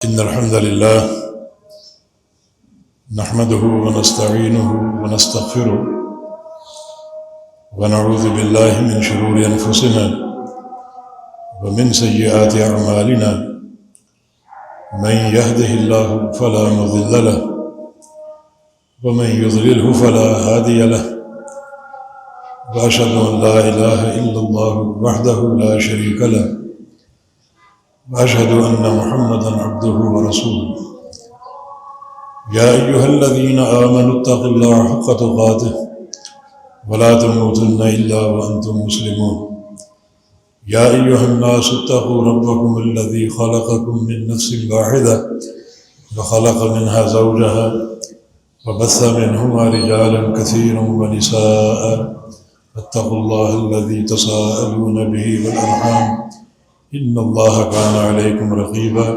إن الحمد لله نحمده ونستعينه ونستغفره ونعوذ بالله من شرور أنفسنا ومن سيئات أعمالنا من يهده الله فلا مضل له ومن يضلله فلا هادي له وأشهد أن لا إله إلا الله وحده لا شريك له وأشهد أن محمدًا عبده ورسوله يا أيها الذين آمنوا اتقوا الله حق تقاته ولا تموتن إلا وأنتم مسلمون يا أيها الناس اتقوا ربكم الذي خلقكم من نفس واحدة وخلق منها زوجها وبث منهما رجالا كثيرا ونساء فاتقوا الله الذي تساءلون به والأرحام إن الله كان عليكم رقيبا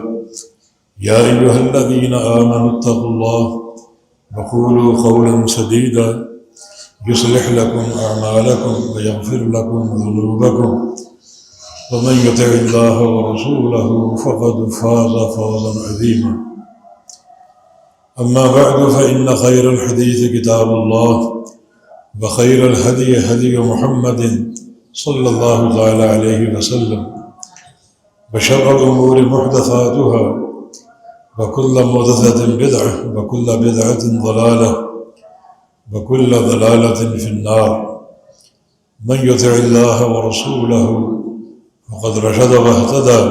يا أيها الذين آمنوا اتقوا الله وقولوا قولا سديدا يصلح لكم أعمالكم ويغفر لكم ذنوبكم ومن يطع الله ورسوله فقد فاز فوزا عظيما أما بعد فإن خير الحديث كتاب الله وخير الهدي هدي محمد صلى الله تعالى عليه وسلم وشر الأمور محدثاتها وكل محدثة بدعة وكل بدعة ضلالة وكل ضلالة في النار من يطع الله ورسوله فقد رشد واهتدى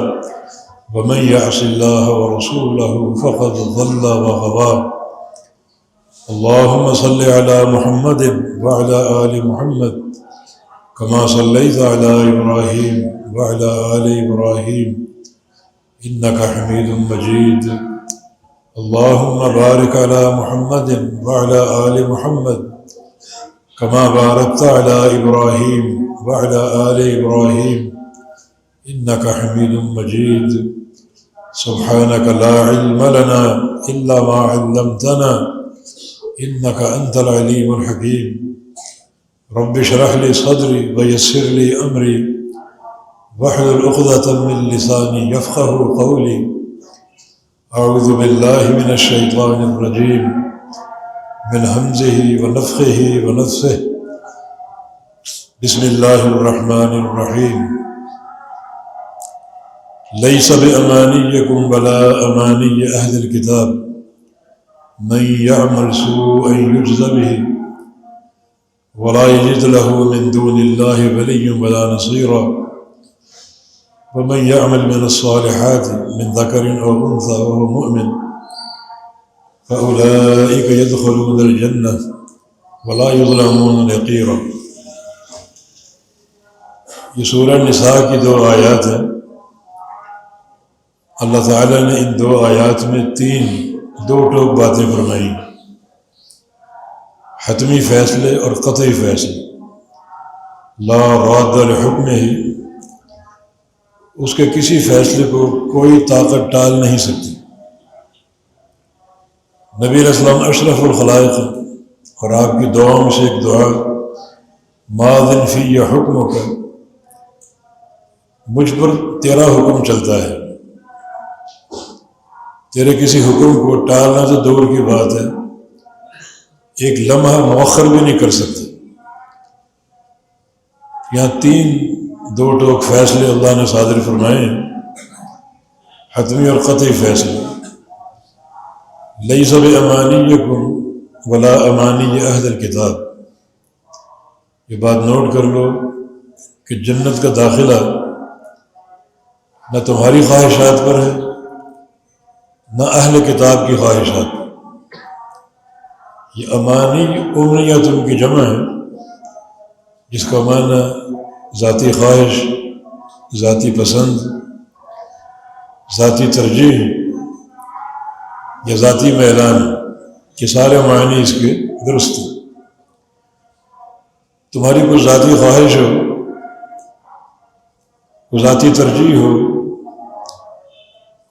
ومن يعص الله ورسوله فقد ضل وغوى اللهم صل على محمد وعلى آل محمد كما صليت على إبراهيم وعلى آل إبراهيم إنك حميد مجيد اللهم بارك على محمد وعلى آل محمد كما باركت على إبراهيم وعلى آل إبراهيم إنك حميد مجيد سبحانك لا علم لنا إلا ما علمتنا إنك أنت العليم الحكيم رب اشرح لي صدري ويسر لي أمري واحلل عقدة من لساني يفقه قولي أعوذ بالله من الشيطان الرجيم من همزه ونفخه ونفثه بسم الله الرحمن الرحيم ليس بأمانيكم ولا أماني أهل الكتاب من يعمل سوءا يجز به ولا يجد له من دون الله ولي ولا نصيرا ومن يعمل من الصالحات من ذكر أو أنثى وهو مؤمن فأولئك يدخلون الجنة ولا يظلمون نقيرا. یہ سورہ نساء کی 2 آیات ہیں. اللہ تعالیٰ نے ان 2 آیات میں 2 ٹوک باتیں فرمائی: حتمی فیصلے اور قطعی فیصلے. لا راد لحکمہ، اس کے کسی فیصلے کو کوئی طاقت ٹال نہیں سکتی. نبی علیہ السلام اشرف الخلائق اور آپ کی دعاؤں میں سے ایک دعا ماضٍ فی حکمک، مجھ پر تیرا حکم چلتا ہے. تیرے کسی حکم کو ٹالنا تو دور کی بات ہے، ایک لمحہ مؤخر بھی نہیں کر سکتے. یہاں 2 ٹوک فیصلے اللہ نے صادر فرمائے ہیں، حتمی اور قطعی فیصلے. لیس بامانیکم ولا امانی اہل الکتاب. یہ بات نوٹ کر لو کہ جنت کا داخلہ نہ تمہاری خواہشات پر ہے نہ اہل کتاب کی خواہشات پر. یہ امانی امنیتم کی جمع ہے، جس کا معنی ذاتی خواہش، ذاتی پسند، ذاتی ترجیح یا ذاتی میلان. یہ سارے معنی اس کے درست ہیں. تمہاری کوئی ذاتی خواہش ہو، کوئی ذاتی ترجیح ہو،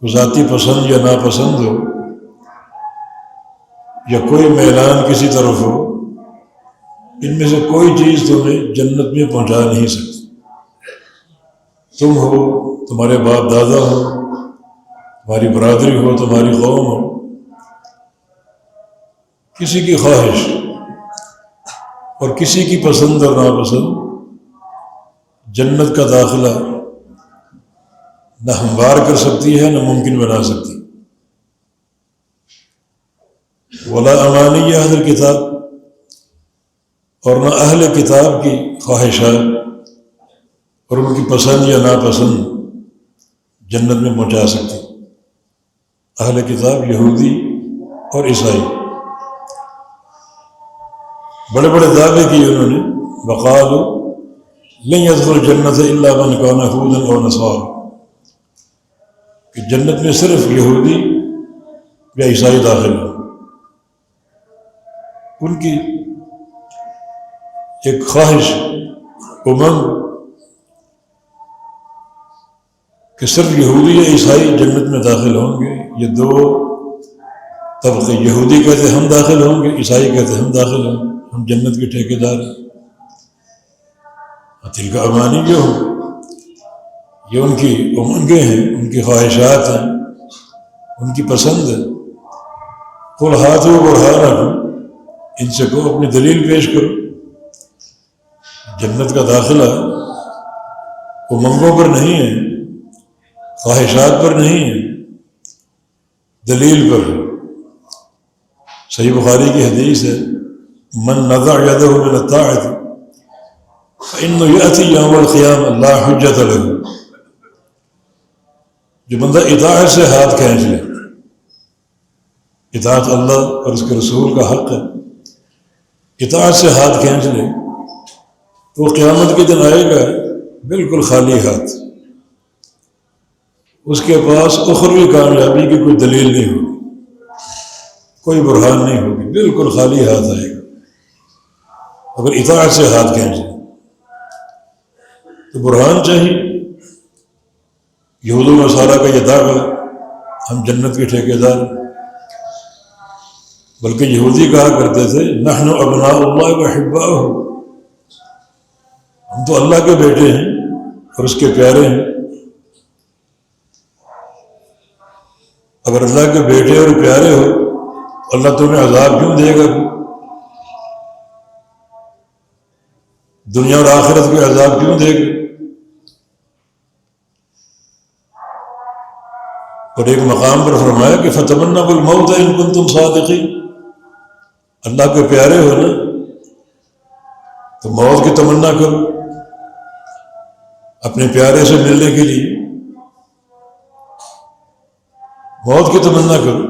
کوئی ذاتی پسند یا ناپسند ہو، یا کوئی میلان کسی طرف ہو، ان میں سے کوئی چیز تمہیں جنت میں پہنچا نہیں سکتی. تم ہو، تمہارے باپ دادا ہو، تمہاری برادری ہو، تمہاری قوم ہو، کسی کی خواہش اور کسی کی پسند اور ناپسند جنت کا داخلہ نہ ہموار کر سکتی ہے، نہ ممکن بنا سکتی۔ ولا امانی اہل کتاب، اور نہ اہل کتاب کی خواہشات اور ان کی پسند یا ناپسند جنت میں پہنچا سکتی۔ اہل کتاب یہودی اور عیسائی بڑے بڑے دعوے کیے انہوں نے، وقالوا لن يدخل الجنة الا من كان هودا او نصارى، کہ جنت میں صرف یہودی یا عیسائی داخل ہو۔ ان کی ایک خواہش، امنگ کہ صرف یہودی یا عیسائی جنت میں داخل ہوں گے۔ یہ دو طبقے، یہودی کہتے ہم داخل ہوں گے، عیسائی کہتے ہم داخل ہوں گے، ہم جنت کے ٹھیکیدار ہیں۔ تلک امانی جو ہو، یہ ان کی امنگیں ہیں، ان کی خواہشات ہیں، ان کی پسند ہے۔ قل ہاتھوں برہانکم، ان سے کہو اپنی دلیل پیش کرو۔ جنت کا داخلہ امنگوں پر نہیں ہے، خواہشات پر نہیں ہے، دلیل پر ہے۔ صحیح بخاری کی حدیث ہے، من نزع یدہ من الطاعۃ فإنہ یأتی یوم القیامہ لا حجۃ لہ، جو بندہ اطاعت سے ہاتھ کھینچ لے، اطاعت اللہ اور اس کے رسول کا حق ہے، اطاعت سے ہاتھ کھینچ لے تو وہ قیامت کے دن آئے گا بالکل خالی ہاتھ، اس کے پاس اخروی کامیابی کی کوئی دلیل نہیں ہوگی، کوئی برہان نہیں ہوگی، بالکل خالی ہاتھ آئے گا اگر اطاعت سے ہاتھ کھینچے۔ تو برہان چاہیے۔ یہود و نصارہ کا یہ دعویٰ ہم جنت کے ٹھیکیدار، بلکہ یہودی کہا کرتے تھے نحن ابناء اللہ واحباؤہ، ہم تو اللہ کے بیٹے ہیں اور اس کے پیارے ہیں۔ اگر اللہ کے بیٹے اور پیارے ہو اللہ تمہیں عذاب کیوں دے گا؟ دنیا اور آخرت کے عذاب کیوں دے گا؟ اور ایک مقام پر فرمایا کہ فتمنوا الموت ان کنتم صادقین، اللہ کے پیارے ہو نا تو موت کی تمنا کرو اپنے پیارے سے ملنے کے لیے، موت کی تمنا کرو۔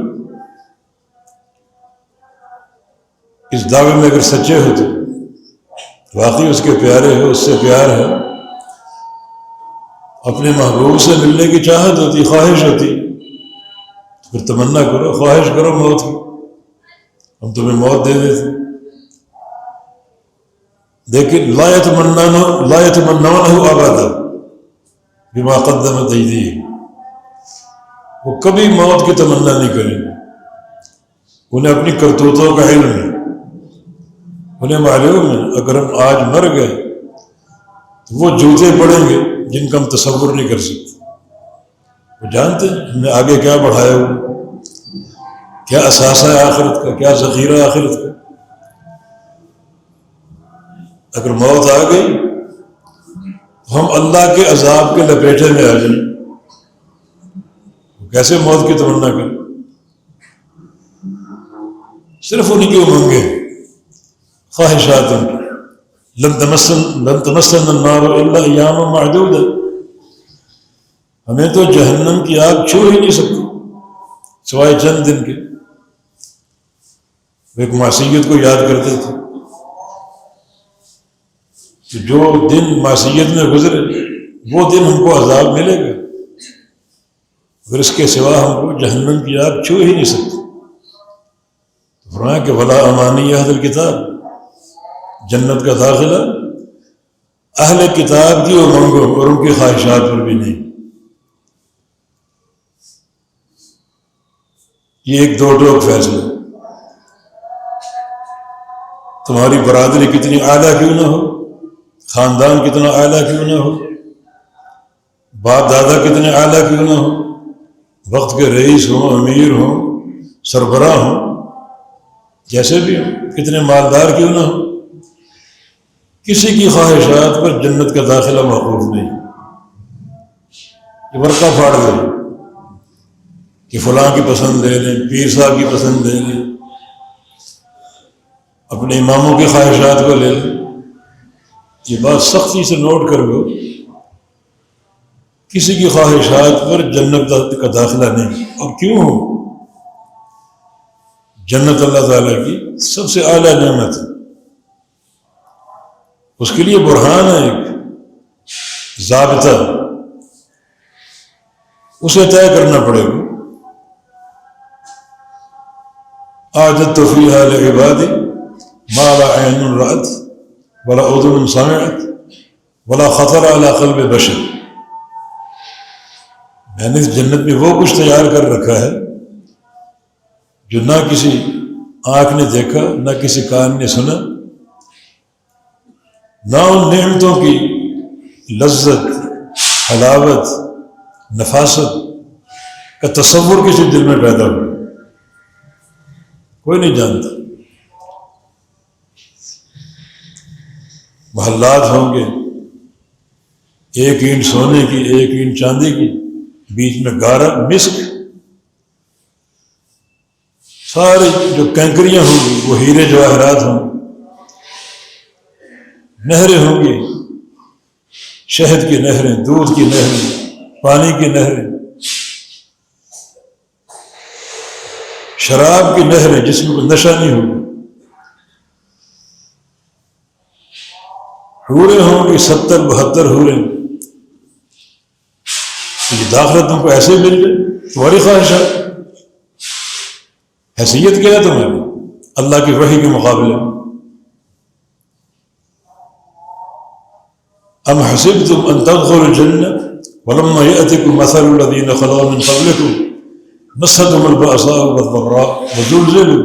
اس دعوے میں اگر سچے ہو تو واقعی اس کے پیارے ہو، اس سے پیار ہے، اپنے محبوب سے ملنے کی چاہت ہوتی، خواہش ہوتی، پھر تمنا کرو، خواہش کرو موت کی، ہم تمہیں موت دے دیتے۔ لیکن لا یتمنونہ ابدا بما قدمت ایدیہم، وہ کبھی موت کی تمنا نہیں کریں گے، انہیں اپنی کرتوتوں کا علم ہے، انہیں معلوم ہے اگر ہم آج مر گئے تو وہ جوتے پڑیں گے جن کا ہم تصور نہیں کر سکتے۔ وہ جانتے ہیں ہم نے آگے کیا بڑھایا ہوا، کیا اثاثہ ہے آخرت کا، کیا ذخیرہ آخرت کا۔ اگر موت آ گئی تو ہم اللہ کے عذاب کے لپیٹے میں آ جائیں، کیسے موت کی تمنا کریں؟ صرف انہیں کی امنگیں، خواہشات ان کی، لن تمسن النار الا ایاما معدودہ، ہمیں تو جہنم کی آگ چھو ہی نہیں سکتی سوائے چند دن کے۔ وہ ایک معصیت کو یاد کرتے تھے کہ جو دن معصیت میں گزرے وہ دن ہم کو عذاب ملے گا، پھر اس کے سوا ہم کو جہنم کی آگ چھو ہی نہیں سکتی۔ فرمایا کہ ولا امانی اہل الکتاب، جنت کا داخلہ اہل کتاب کی امنگوں اور ان کی خواہشات پر بھی نہیں۔ یہ ایک دو ٹوک فیصلہ، تمہاری برادری کتنی اعلیٰ کیوں نہ ہو، خاندان کتنا اعلیٰ کیوں نہ ہو، باپ دادا کتنے اعلیٰ کیوں نہ ہو، وقت کے رئیس ہوں، امیر ہوں، سربراہ ہوں، جیسے بھی ہوں، کتنے مالدار کیوں نہ ہوں، کسی کی خواہشات پر جنت کا داخلہ موقوف نہیں۔ یہ ورقہ پھاڑ دے کہ فلاں کی پسند لے لیں، پیر صاحب کی پسند لے لیں، اپنے اماموں کی خواہشات کو لے لیں، یہ بات سختی سے نوٹ کر لو، کسی کی خواہشات پر جنت کا داخلہ نہیں۔ اور کیوں ہو؟ جنت اللہ تعالیٰ کی سب سے اعلیٰ نعمت ہے، اس کے لیے برہان ہے، ایک ضابطہ، اسے طے کرنا پڑے گا۔ اعددت فیہا لعبادی ما لا عین رأت ولا اذن سمعت ولا خطر علی قلب بشر، میں نے اس جنت میں وہ کچھ تیار کر رکھا ہے جو نہ کسی آنکھ نے دیکھا، نہ کسی کان نے سنا، نہ ان نعمتوں کی لذت، حلاوت، نفاست کا تصور کسی دل میں پیدا ہوا، کوئی نہیں جانتا۔ محلات ہوں گے، ایک اینٹ سونے کی، ایک اینٹ چاندی کی، بیچ میں گارا مسک، سارے جو کینکریاں ہوں گی وہ ہیرے جواہرات ہوں گے، نہریں ہوں گی، شہد کی نہریں، دودھ کی نہریں، پانی کی نہریں، شراب کی نہریں جس میں کوئی نشہ نہیں ہوگا، حوریں ہوں گی 70-72 حوریں۔ یہ داخلہ تم کو ایسے مل جائے، تمہاری خواہشات، حیثیت کیا ہے تمہاری اللہ کی وحی کے مقابلے میں؟ ام حسبتم ان تدخلوا الجنہ ولما یأتکم مثل الذین خلوا من قبلکم مستهم البأساء والضراء وزلزلوا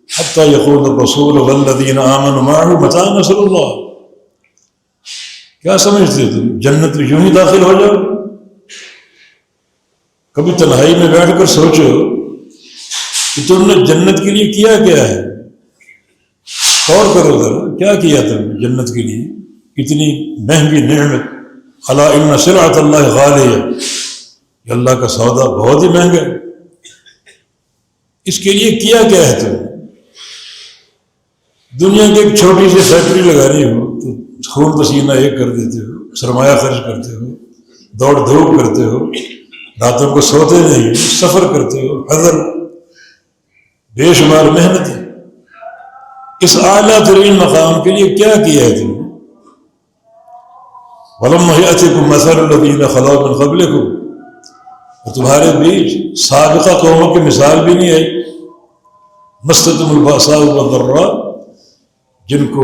حتى يقول الرسول والذین آمنوا معه متى نصر اللہ۔ کیا سمجھتے تم جنت میں یوں ہی داخل ہو جاؤ؟ کبھی تنہائی میں بیٹھ کر سوچو کہ تم نے جنت کے لیے کیا کیا ہے، غور کرو ذرا، کیا کیا تم نے جنت کے لیے؟ اتنی مہنگی نعمت، الا ان سلعۃ اللہ غالیہ، کہ اللہ کا سودا بہت ہی مہنگا ہے، اس کے لیے کیا کیا ہے تم؟ دنیا کی ایک چھوٹی سی فیکٹری لگانی ہو تو خون پسینہ ایک کر دیتے ہو، سرمایہ خرچ کرتے ہو، دوڑ دھوپ کرتے ہو، راتوں کو سوتے نہیں، سفر کرتے ہو، حضر، بے شمار محنت ہے، اس اعلیٰ ترین مقام کے لیے کیا کیا ہے تم نے؟ وَلَمَّا يَأْتِكُم مَثَلُ الَّذِينَ خَلَوْا مِن قَبْلِكُم، اور تمہارے بیچ سابقہ قوموں کی مثال بھی نہیں آئی، مَسَّتْهُمُ الْبَأْسَاءُ وَالضَّرَّاءُ، جن کو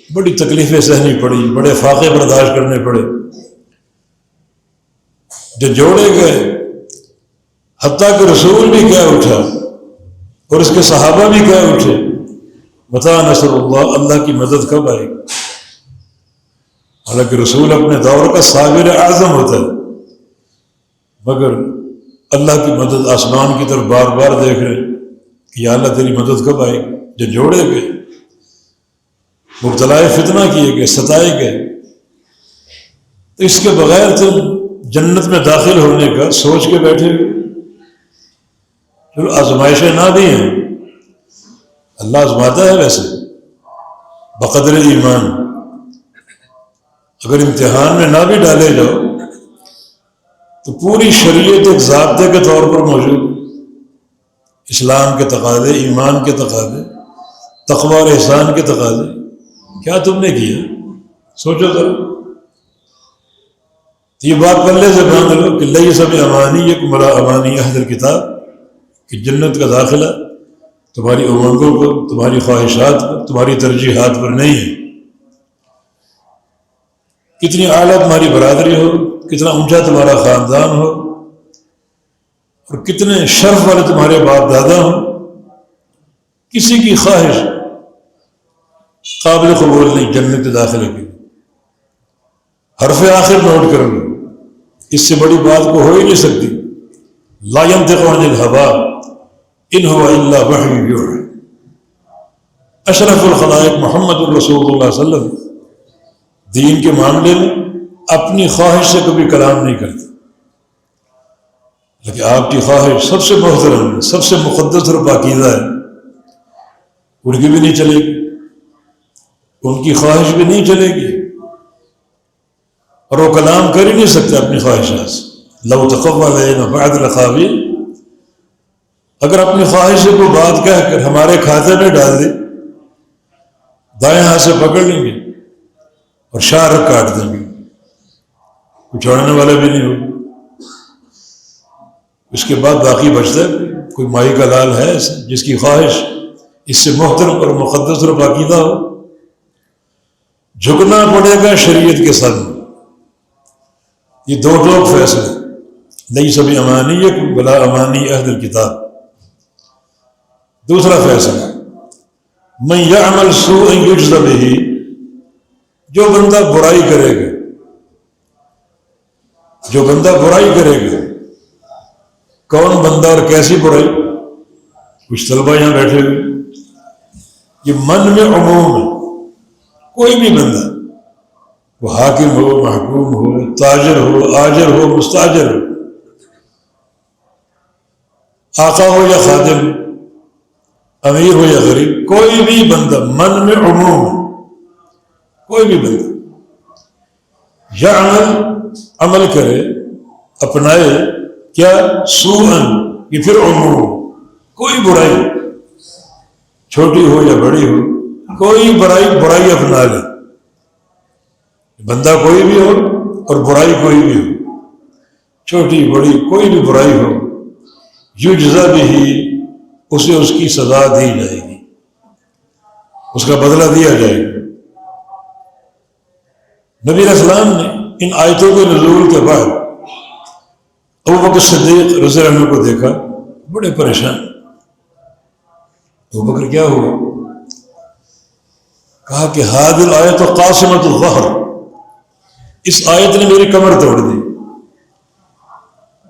بڑی تکلیفیں سہنی پڑی، بڑے فاقے برداشت کرنے پڑے، جو جوڑے گئے، حتیٰ کہ رسول بھی کیا اٹھا اور اس کے صحابہ بھی کیا اٹھے، متى نصر اللہ، اللہ کی مدد کب آئے گی؟ حالانکہ رسول اپنے دور کا صابر اعظم ہوتا ہے، مگر اللہ کی مدد آسمان کی طرف بار بار دیکھ رہے کہ یا اللہ تیری مدد کب آئے گی؟ جو جوڑے گئے، مبتلا فتنہ کیے گئے، ستائے گئے، تو اس کے بغیر تم جنت میں داخل ہونے کا سوچ کے بیٹھے ہوئے؟ چلو آزمائشیں نہ بھی ہیں، اللہ آزماتا ہے ویسے بقدر ایمان، اگر امتحان میں نہ بھی ڈالے جاؤ تو پوری شریعت ایک ضابطے کے طور پر موجود ہے، اسلام کے تقاضے، ایمان کے تقاضے، تقوی اور احسان کے تقاضے، کیا تم نے کیا؟ سوچو ذرا۔ تو یہ بات پلے سے باندھ لو کہ لیس بامانیکم ولا امانی اہل الکتاب، کہ جنت کا داخلہ تمہاری امنگوں پر، تمہاری خواہشات پر، تمہاری ترجیحات پر نہیں ہے۔ کتنی اعلیٰ تمہاری برادری ہو، کتنا اونچا تمہارا خاندان ہو، اور کتنے شرف والے تمہارے باپ دادا ہوں، کسی کی خواہش قابل قبول نہیں جنت کے داخلے کی۔ حرف آخر نوٹ کر لو، اس سے بڑی بات کو ہو ہی نہیں سکتی لا ينطق عن الهوى ان هو الا وحی یوحی۔ اشرف الخلائق محمد الرسول اللہ صلی اللہ علیہ وسلم دین کے معاملے میں اپنی خواہش سے کبھی کلام نہیں کرتے، لیکن آپ کی خواہش سب سے محترم ہے، سب سے مقدس اور پاکیزہ ہے، ان کی بھی نہیں چلے گی، ان کی خواہش بھی نہیں چلے گی، اور وہ کلام کر ہی نہیں سکتے اپنی خواہشات سے۔ لو تقول علینا بعض الاقاویل، اگر اپنی خواہش سے کوئی بات کہہ کر ہمارے کھاتے میں ڈال دے، دائیں ہاتھ سے پکڑ لیں گے اور شاہ رکھ کاٹ دیں گے، کوئی چھوڑنے والا بھی نہیں ہوگا۔ اس کے بعد باقی بچتا ہے کوئی مائی کا لال ہے جس کی خواہش اس سے محترم اور مقدس اور پاکیزہ ہو، جھکنا پڑے گا شریعت کے سامنے۔ یہ دو ٹوک فیصلے، لیس بامانیکم ولا امانی اہل الکتاب۔ دوسرا فیصلہ، من یعمل سوءا یجز بہ، جو بندہ برائی کرے گا، جو بندہ برائی کرے گا، کون بندہ اور کیسی برائی؟ کچھ طلبہ یہاں بیٹھے ہوئے، یہ من میں عموم ہے، کوئی بھی بندہ، وہ حاکم ہو، محکوم ہو، تاجر ہو، آجر ہو، مستاجر ہو، آقا ہو یا خادم، امیر ہو یا غریب، کوئی بھی بندہ، من میں عموم ہے، کوئی بھی بندہ یا عمل کرے، اپنائے کیا؟ سوءاً، یہ پھر عموم، کوئی برائی چھوٹی ہو یا بڑی ہو، کوئی برائی اپنا لے، بندہ کوئی بھی ہو اور برائی کوئی بھی ہو، چھوٹی بڑی کوئی بھی برائی ہو، یجزا بہ، اسے اس کی سزا دی جائے گی، اس کا بدلہ دیا جائے گا۔ نبی علیہ السلام نے ان آیتوں کے نزول کے بعد ابوبکر صدیق رضی اللہ عنہ کو دیکھا، بڑے پریشان۔ ابوبکر کیا ہوا؟ کہا کہ ہذہ الآیۃ قاسمۃ الظہر، اس آیت نے میری کمر توڑ دی۔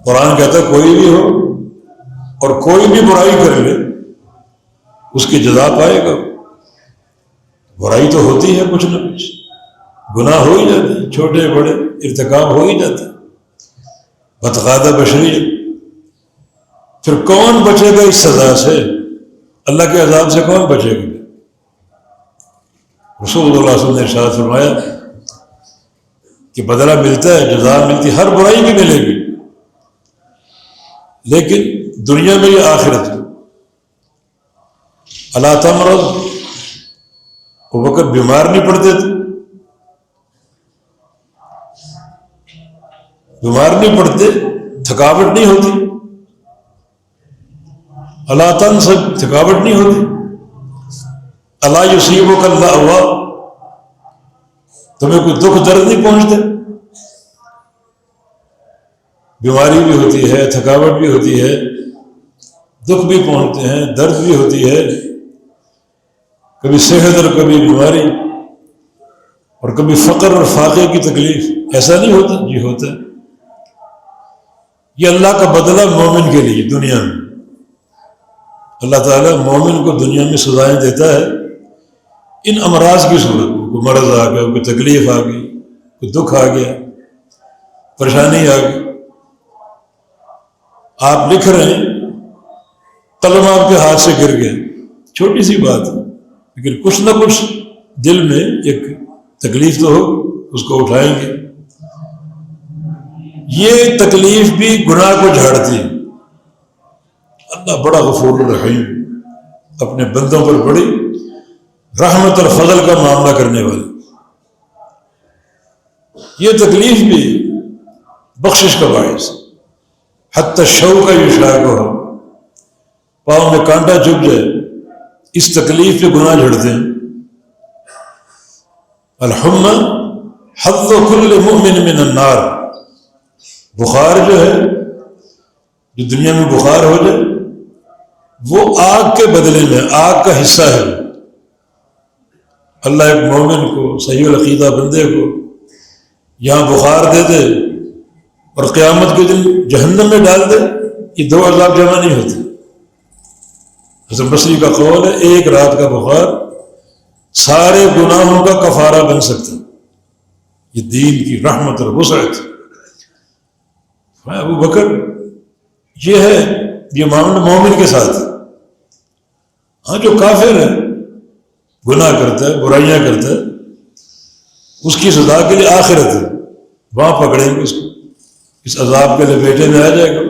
قرآن کہتا ہے کوئی بھی ہو اور کوئی بھی برائی کر لے، اس کی جزا پائے گا۔ برائی تو ہوتی ہے کچھ نہ کچھ، گناہ ہو ہی جاتے ہیں، چھوٹے بڑے ارتکاب ہو ہی جاتے ہیں، بتقاضا بشریت۔ پھر کون بچے گا اس سزا سے؟ اللہ کے عذاب سے کون بچے گا؟ رسول اللہ صلی اللہ علیہ وسلم نے ارشاد فرمایا کہ بدلہ ملتا ہے، جزا ملتی، ہر برائی بھی ملے گی، لیکن دنیا میں یا آخرت میں۔ الا تمرض، ابوبکر بیمار نہیں پڑتے تھے، بیمار نہیں پڑتے، تھکاوٹ نہیں ہوتی، الا تنصب، تھکاوٹ نہیں ہوتی، الا یصیبک اللأواء، تمہیں کوئی دکھ درد نہیں پہنچتے؟ بیماری بھی ہوتی ہے، تھکاوٹ بھی ہوتی ہے، دکھ بھی پہنچتے ہیں، درد بھی ہوتی ہے، کبھی صحت اور کبھی بیماری، اور کبھی فقر اور فاقے کی تکلیف، ایسا نہیں ہوتا؟ جی ہوتا ہے۔ یہ اللہ کا بدلہ مومن کے لیے دنیا میں، اللہ تعالیٰ مومن کو دنیا میں سزائیں دیتا ہے ان امراض کی صورت میں، کوئی مرض آ گیا، کوئی تکلیف آ گئی، کوئی دکھ آ گیا، پریشانی آ گئی۔ آپ لکھ رہے ہیں، قلم آپ کے ہاتھ سے گر گیا، چھوٹی سی بات ہے، لیکن کچھ نہ کچھ دل میں ایک تکلیف تو ہو، اس کو اٹھائیں گے۔ یہ تکلیف بھی گناہ کو جھاڑتی ہے۔ اللہ بڑا غفور الرحیم، اپنے بندوں پر بڑی رحمت اور فضل کا معاملہ کرنے والا۔ یہ تکلیف بھی بخشش کا باعث، حتی الشوک یشاکہ، پاؤں میں کانٹا چبھ جائے، اس تکلیف پہ گناہ جھڑتے ہیں۔ الحمى حظ كل مؤمن من النار، بخار جو ہے، جو دنیا میں بخار ہو جائے، وہ آگ کے بدلے میں، آگ کا حصہ ہے۔ اللہ ایک مومن کو، صحیح العقیدہ بندے کو یہاں بخار دے دے اور قیامت کے دن جہنم میں ڈال دے، یہ دو عذاب جمع نہیں ہوتے. حسن بصری کا قول ہے ایک رات کا بخار سارے گناہوں کا کفارہ بن سکتا. یہ دین کی رحمت اور وسعت. ابو بکر یہ ہے یہ معاملہ مومن کے ساتھ. ہاں جو کافر ہے گناہ کرتا ہے برائیاں کرتا ہے اس کی سزا کے لیے آخرت ہے, وہاں پکڑیں گے اس کو, اس عذاب کے لپیٹے میں آ جائے گا.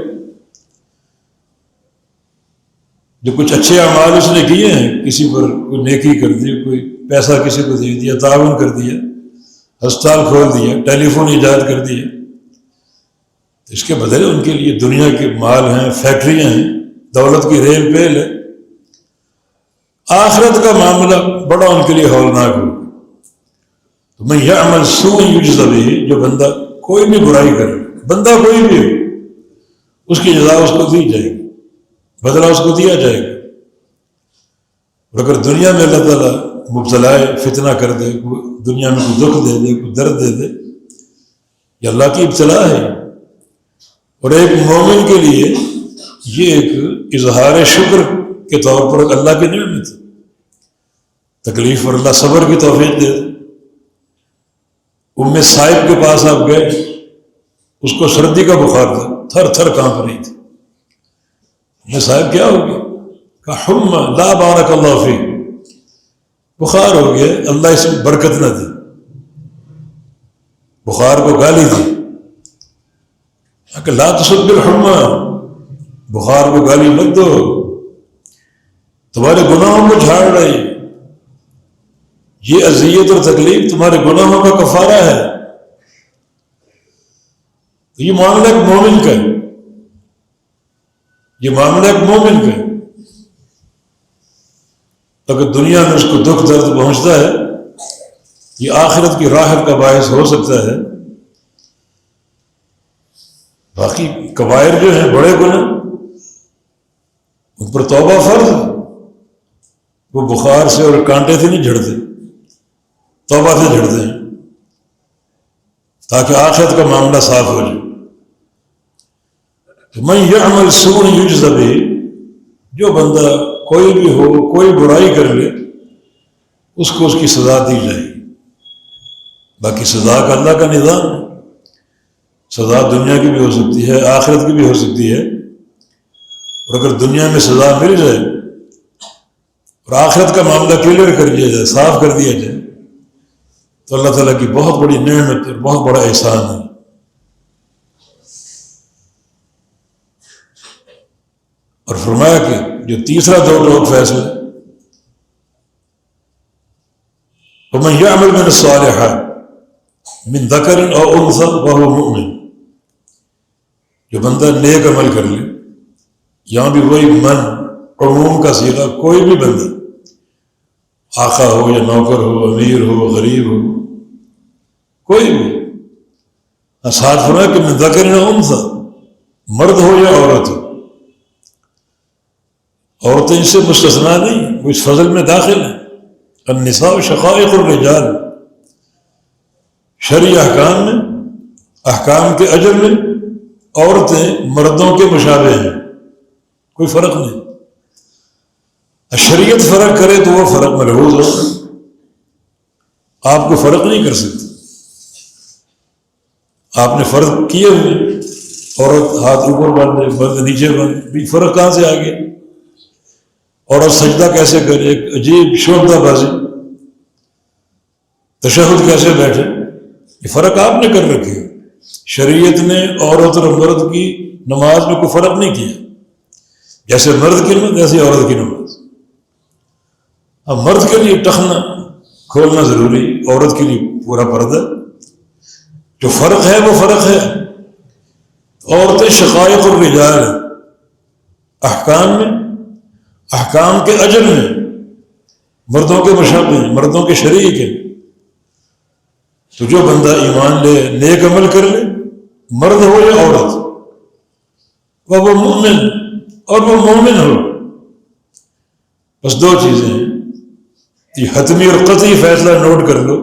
جو کچھ اچھے اعمال اس نے کیے ہیں, کسی پر کوئی نیکی کر دی, کوئی پیسہ کسی کو دے دیا, تعاون کر دیا, ہسپتال کھول دیا, ٹیلی فون ایجاد کر دیا, اس کے بدلے ان کے لیے دنیا کے مال ہیں, فیکٹریاں ہیں, دولت کی ریل پیل ہے. آخرت کا معاملہ بڑا ان کے لیے ہولناک ہو. تو میں یعمل سوء یجزا بہ, جو بندہ کوئی بھی برائی کرے, بندہ کوئی بھی ہو, اس کی جزا اس کو دی جائے گی, بدلہ اس کو دیا جائے گا. اور اگر دنیا میں اللہ تعالیٰ مبتلا فتنہ کر دے, دنیا میں کوئی دکھ دے دے, کوئی درد دے دے, یہ اللہ کی ابتلا ہے. اور ایک مومن کے لیے یہ ایک اظہار شکر کے طور پر اللہ کی نعمت ہے. تکلیف پر اللہ صبر کی توفیق دے. ام صائب کے پاس آپ گئے, اس کو سردی کا بخار تھا, تھر تھر کانپ رہی تھی. ام صائب کیا ہو گیا؟ کہا حمى لا بارک اللہ فی, بخار ہو گیا, اللہ اس میں برکت نہ دے. بخار کو گالی دی کہ لا تصب الحمى, بخار کو گالی مت دو, تمہارے گناہوں کو جھاڑ رہی, یہ اذیت اور تکلیف تمہارے گناہوں کا کفارہ ہے. تو یہ معاملہ ایک مومن کا ہے, یہ معاملہ ایک مومن کا ہے. اگر دنیا میں اس کو دکھ درد پہنچتا ہے, یہ آخرت کی راحت کا باعث ہو سکتا ہے. باقی کبائر جو ہیں بڑے گناہ, ان پر توبہ فرض ہے. وہ بخار سے اور کانٹے سے نہیں جھڑتے, توبہ سے جھڑتے ہیں تاکہ آخرت کا معاملہ صاف ہو جائے. من یعمل سوء یجزا بہ, جو بندہ کوئی بھی ہو کوئی برائی کر لے اس کو اس کی سزا دی جائے گی. باقی سزا کا اللہ کا نظام ہے. سزا دنیا کی بھی ہو سکتی ہے, آخرت کی بھی ہو سکتی ہے. اور اگر دنیا میں سزا مل جائے اور آخرت کا معاملہ کلیئر کر دیا جائے, صاف کر دیا جائے, تو اللہ تعالیٰ کی بہت بڑی نعمت اور بہت بڑا احسان ہے. اور فرمایا کہ جو تیسرا دو لوگ فیصلہ, ومن یعمل من الصالحات من ذکر او انثی وهو مؤمن, جو بندہ نیک عمل کر لے, یہاں بھی وہی من عموم کا صیغہ, کوئی بھی بندہ, آقا ہو یا نوکر ہو, امیر ہو, غریب ہو, کوئی بھی. ساتھ فرمایا کہ من ذکر او انثی, مرد ہو یا عورت ہو. عورتیں اس سے مستثنا نہیں, وہ اس فضل میں داخل ہیں. النساء شقائق الرجال, شرعی احکام میں, احکام کے اجر میں عورتیں مردوں کے مشابہ ہیں, کوئی فرق نہیں. شریعت فرق کرے تو وہ فرق ملحوظ ہو, آپ کو فرق نہیں کر سکتے. آپ نے فرق کیے ہوئے, عورت ہاتھ اوپر باندھے, مرد نیچے باندھے, فرق کہاں سے آ گیا؟ عورت سجدہ کیسے کرے, ایک عجیب شعبدہ بازی, تشہد کیسے بیٹھے, یہ فرق آپ نے کر رکھے. شریعت نے عورت اور مرد کی نماز میں کوئی فرق نہیں کیا, جیسے مرد کی نماز ویسے عورت کی نماز. اب مرد کے لیے ٹخنا کھولنا ضروری, عورت کے لیے پورا پردہ. جو فرق ہے وہ فرق ہے. عورتیں شقائق الرجال ہیں, احکام میں, احکام کے اجر میں مردوں کے مشابہ ہیں, مردوں کے شریک ہیں. تو جو بندہ ایمان لے, نیک عمل کر لے, مرد ہو یا عورت, وہ مومن اور وہ مومن ہو, بس دو چیزیں ہیں. یہ حتمی اور قطعی فیصلہ نوٹ کر لو,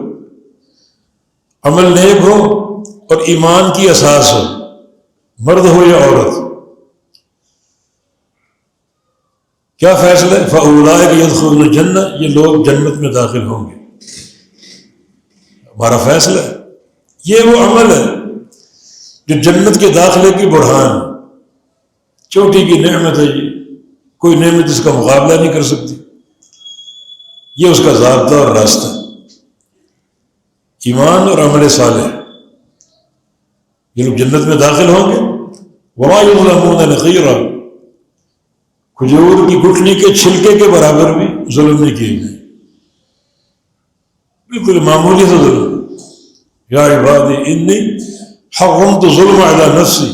عمل نیک ہو اور ایمان کی اساس ہو, مرد ہو یا عورت. کیا فیصلہ ہے؟ فَأُولَٰئِکَ يَدْخُلُونَ الْجَنَّةَ، یہ لوگ جنت میں داخل ہوں گے. ہمارا فیصلہ ہے. یہ وہ عمل ہے جو جنت کے داخلے کی برہان، چوٹی کی نعمت ہے. یہ کوئی نعمت اس کا مقابلہ نہیں کر سکتی. یہ اس کا ضابطہ اور راستہ، ایمان اور عمل صالح. یہ لوگ جنت میں داخل ہوں گے. وَمَا يُظْلَمُونَ نَقِيرًا، کھجور کی گٹھلی کے چھلکے کے برابر بھی ظلم نہیں کیے گئے، بالکل معمولی سے ظلم. یا عبادی انی حرمت ظلم علی نفسی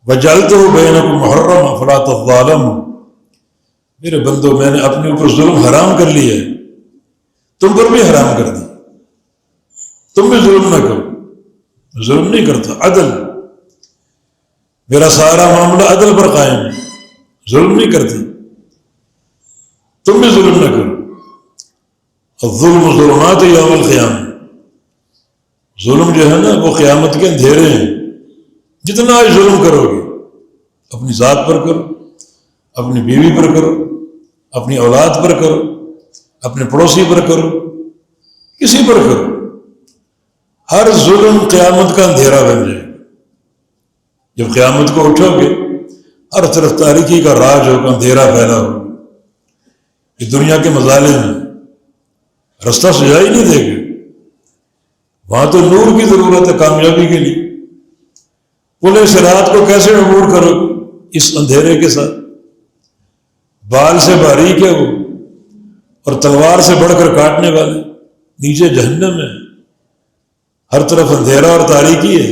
وجعلتہ بینکم محرما فلا تظالموا، میرے بندو میں نے اپنے اوپر ظلم حرام کر لیا ہے، تم پر بھی حرام کر دی، تم بھی ظلم نہ کرو. ظلم نہیں کرتا، عدل. میرا سارا معاملہ عدل پر قائم ہے، ظلم نہیں کرتا. تم بھی ظلم نہ کرو. الظلم ظلمات یوم القیامہ، ظلم جو ہے نا وہ قیامت کے اندھیرے ہیں. جتنا آج ظلم کرو گے، اپنی ذات پر کرو، اپنی بیوی پر کرو، اپنی اولاد پر کرو، اپنے پڑوسی پر کرو، کسی پر کرو، ہر ظلم قیامت کا اندھیرا بن جائے. جب قیامت کو اٹھو گے، ہر طرف تاریکی کا راج ہوگا، اندھیرا پھیلا ہوگا. یہ دنیا کے مظالم ہیں، رستہ سجائی نہیں دے گا. وہاں تو نور کی ضرورت ہے کامیابی کے لیے. پل صراط کو کیسے عبور کرو اس اندھیرے کے ساتھ؟ بال سے باریک ہے وہ، اور تلوار سے بڑھ کر کاٹنے والے. نیچے جہنم ہے، ہر طرف اندھیرا اور تاریکی ہے.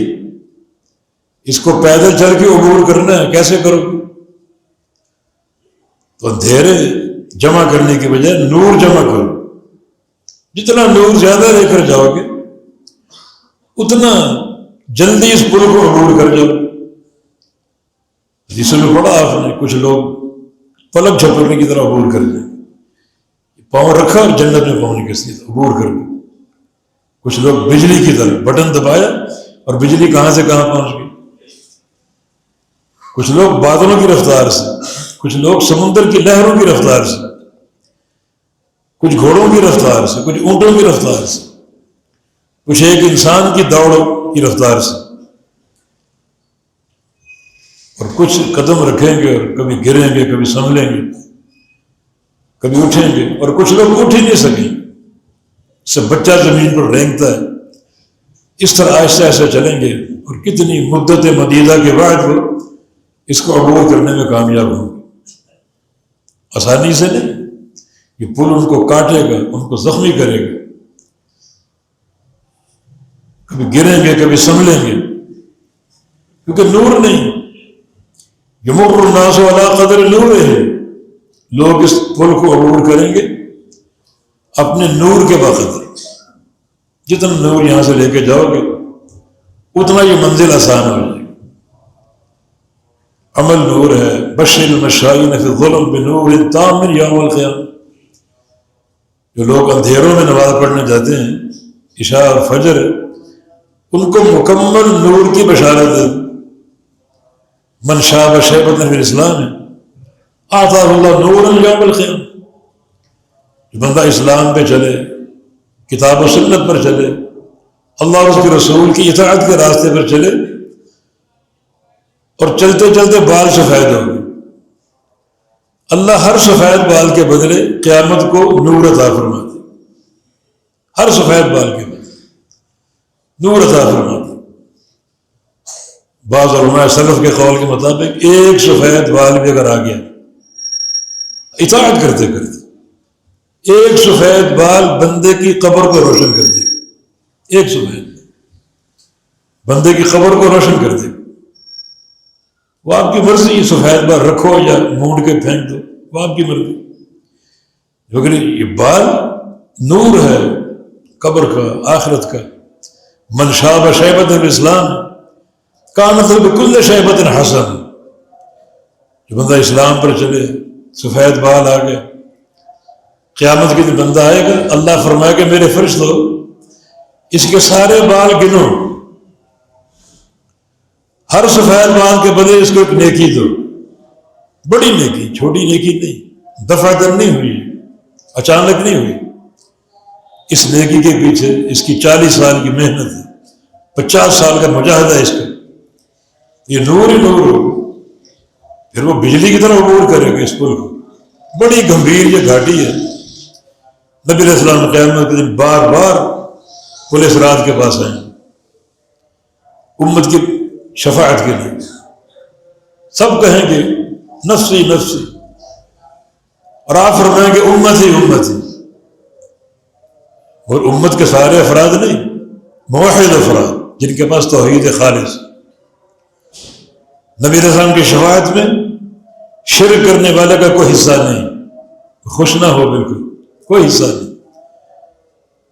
اس کو پیدل چل کے عبور کرنا ہے، کیسے کرو؟ تو اندھیرے جمع کرنے کے بجائے نور جمع کرو. جتنا نور زیادہ لے کر جاؤ گے، اتنا جلدی اس پل کو عبور کر جاؤ. حدیث میں پڑھا آپ نے، کچھ لوگ پلک جھپکنے کی طرح عبور کر جائیں، پاؤں رکھا اور جنت میں پہنچ گئے سیدھا عبور کر گئے. کچھ لوگ بجلی کی طرح بٹن دبایا اور بجلی کہاں سے کہاں پہنچ گئی. کچھ لوگ بادلوں کی رفتار سے، کچھ لوگ سمندر کی لہروں کی رفتار سے، کچھ گھوڑوں کی رفتار سے، کچھ اونٹوں کی رفتار سے، کچھ ایک انسان کی دوڑ کی رفتار سے، اور کچھ قدم رکھیں گے اور کبھی گریں گے، کبھی سنبھلیں گے، کبھی اٹھیں گے، اور کچھ لوگ اٹھ ہی نہیں سکیں. سب بچہ زمین پر رینگتا ہے. اس طرح آہستہ آہستہ چلیں گے، اور کتنی مدت مدیدہ کے بعد وہ اس کو عبور کرنے میں کامیاب ہوں گے. آسانی سے نہیں، یہ پل ان کو کاٹے گا، ان کو زخمی کرے گا. کبھی گریں گے، کبھی سنبھلیں گے، کیونکہ نور نہیں. یمر الناس علی قدر نورہ، لوگ اس پل کو عبور کریں گے اپنے نور کے بقدر. جتنا نور یہاں سے لے کے جاؤ گے، اتنا یہ منزل آسان ہو جائے گی. عمل نور ہے. بشر المشائین فی الظلم بنور تام یوم القیامہ، جو لوگ اندھیروں میں نماز پڑھنے جاتے ہیں، عشاء اور فجر، ان کو مکمل نور کی بشارت ہے. من شاب شیبۃ فی الاسلام آتاہ اللہ نورا یوم القیامہ. جو بندہ اسلام پہ چلے، کتاب و سنت پر چلے، اللہ اور اس کے رسول کی اطاعت کے راستے پر چلے، اور چلتے چلتے بال سفید ہو گئے، اللہ ہر سفید بال کے بدلے قیامت کو نور عطا فرماتے. ہر سفید بال کے بدلے نور عطا فرماتے. بعض علماء سلف کے قول کے مطابق ایک سفید بال بھی اگر آ گیا اطاعت کرتے کرتے، ایک سفید بال بندے کی قبر کو روشن کر دے گا. ایک سفید بندے کی قبر کو روشن کر دے گا. وہ آپ کی مرضی، یہ سفید بال رکھو یا مونڈ کے پھینک دو، وہ آپ کی مرضی. لیکن یہ بال نور ہے قبر کا، آخرت کا. من شاب شیبۃ الاسلام کانت بکل شیبۃ حسن. جو بندہ اسلام پر چلے، سفید بال آ گئے، قیامت کے دن بندہ آئے گا، اللہ فرمائے کہ میرے فرشتو اس کے سارے بال گنو، ہر سفید بال کے بدلے اس کو ایک نیکی دو. بڑی نیکی، چھوٹی نیکی نہیں، دفعتاً نہیں ہوئی، اچانک نہیں ہوئی. اس نیکی کے پیچھے اس کی 40 سال کی محنت ہے، 50 سال کا مجاہدہ ہے اس کا. یہ نور ہی نور ہو، پھر وہ بجلی کی طرح عبور کرے گا اس پل کو. بڑی گمبھیر یہ گھاٹی ہے. نبی علیہ السلام قیامت کے دن بار بار پل صراط کے پاس آئیں امت کی شفاعت کے لیے. سب کہیں گے نفسی نفسی، اور آپ فرمائیں گے امتی امتی. اور امت کے سارے افراد نہیں، موحد افراد جن کے پاس توحید خالص. نبی علیہ السلام کی شفاعت میں شرک کرنے والے کا کوئی حصہ نہیں. خوش نہ ہو، بالکل کوئی حصہ نہیں.